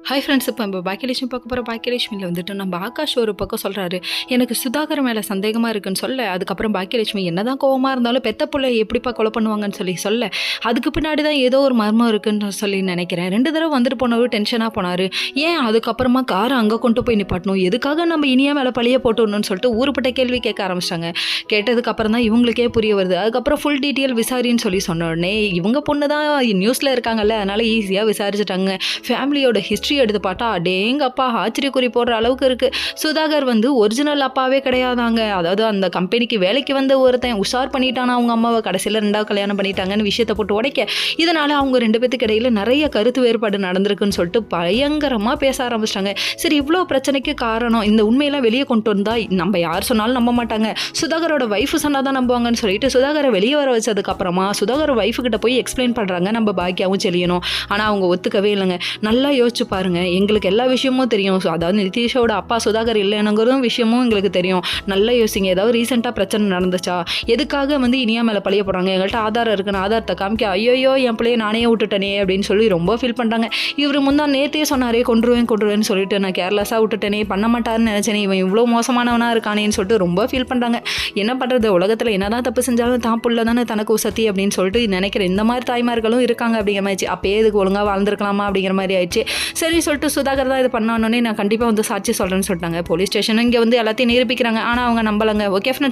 Hi friends, இப்போ நம்ம பாக்கியலட்சுமி பார்க்க போகிற பாக்கியலட்சுமியில் வந்துட்டு நம்ம ஆகாஷ் ஒரு பக்கம் சொல்கிறாரு, எனக்கு சுதாகர் மேலே சந்தேகமாக இருக்குன்னு சொல்ல. அதுக்கப்புறம் பாக்கியலட்சுமி என்னதான் கோவமாக இருந்தாலும் பெத்த பிள்ளை எப்படிப்பா கொலை பண்ணுவாங்கன்னு சொல்ல அதுக்கு பின்னாடி தான் ஏதோ ஒரு மர்மம் இருக்குன்னு சொல்லி நினைக்கிறேன். 2 தடவை வந்துட்டு போனவர் டென்ஷனாக போனார். ஏன் அதுக்கப்புறமா காரை அங்கே கொண்டு போய் நிப்பாட்டணும், எதுக்காக நம்ம இனியா மேலே பழிய போட்டுடணும்னு சொல்லிட்டு ஊருப்பட்ட கேள்வி கேட்க ஆரம்பிச்சிட்டாங்க. கேட்டதுக்கப்புறம் தான் இவங்களுக்கே புரிய வருது. அதுக்கப்புறம் ஃபுல் டீட்டெயில் விசாரின்னு சொன்ன உடனே இவங்க பொண்ணு தான் நியூஸில் இருக்காங்கல்ல, அதனால் ஈஸியாக விசாரிச்சுட்டாங்க. ஃபேமிலியோட ஹிஸ்ட்ரி எடுத்து பார்த்தா அடேங்கப்பா ஆச்சரியக்குறி போடுற அளவுக்கு இருக்குது. சுதாகர் வந்து ஒரிஜினல் அப்பாவே கிடையாதாங்க. அதாவது அந்த கம்பெனிக்கு வேலைக்கு வந்த ஒருத்தன் உஷார் பண்ணிட்டானா அவங்க அம்மாவை, கடைசியில் 2வது கல்யாணம் பண்ணிட்டாங்கன்னு விஷயத்தை போட்டு உடைக்க, இதனால் அவங்க 2 பேத்துக்கு இடையில் நிறைய கருத்து வேறுபாடு நடந்திருக்குன்னு சொல்லிட்டு பயங்கரமாக பேச ஆரம்பிச்சிட்டாங்க. சரி, இவ்வளோ பிரச்சனைக்கு காரணம் இந்த உண்மையெல்லாம் வெளியே கொண்டு வந்தால் நம்ம யார் சொன்னாலும் நம்ப மாட்டாங்க, சுதாகரோட ஒய்ஃபு சொன்னால் தான் நம்புவாங்கன்னு சொல்லிட்டு சுதாகரை வெளியே வர வச்சதுக்கப்புறமா சுதாகர் ஒய்ஃபு கிட்ட போய் எக்ஸ்பிளைன் பண்ணுறாங்க நம்ம பாக்கியாவும் செல்லியணும். ஆனால் அவங்க ஒத்துக்கவே இல்லைங்க. நல்லா யோசிச்சு பாருங்க, எங்களுக்கு எல்லா விஷயமும் தெரியும். அதாவது நிதிஷோட அப்பா சுதாகர் இல்லைனுங்கிறதும் விஷயமும் எங்களுக்கு தெரியும். நல்லா யோசிங்க, ஏதாவது ரீசெண்டாக பிரச்சனை நடந்துச்சா, எதுக்காக வந்து இனியா மேலே பழிய போடுறாங்க, எங்கள்கிட்ட ஆதாரம் இருக்குன்னு ஆதாரத்தை காமிக்க ஐயோ என் பிள்ளைய நானே விட்டுட்டேனே அப்படின்னு சொல்லி ரொம்ப ஃபீல் பண்ணுறாங்க. இவர் முந்தா நேற்றே சொன்னாரே கொண்டுருவேன்னு சொல்லிட்டு நான் கேர்லெஸ்ஸாக விட்டுட்டேனே, பண்ண மாட்டாருன்னு நினச்சேனே, இவன் இவ்வளோ மோசமானவனாக இருக்கானேன்னு சொல்லிட்டு ரொம்ப ஃபீல் பண்ணுறாங்க. என்ன பண்ணுறது, உலகத்தில் என்னதான் தப்பு செஞ்சாலும் தான் புள்ள தானே தனக்கு உசத்தி அப்படின்னு சொல்லிட்டு நினைக்கிற இந்த மாதிரி தாய்மார்களும் இருக்காங்க அப்படிங்கிற மாதிரி. அப்பயே இதுக்கு ஒழுங்காக வாழ்ந்துருக்கலாமா அப்படிங்கிற மாதிரி ஆயிடுச்சு. சரி சொல்லிட்டு சுதாகர் தான் இது பண்ணோன்னே நான் கண்டிப்பாக வந்து சாட்சி சொல்கிறேன்னு சொல்லிட்டாங்க. போலீஸ் ஸ்டேஷனும் இங்கே வந்து எல்லாத்தையும் நிரூபிக்கிறாங்க. ஆனால் அவங்க நம்பலங்க. Okay friends.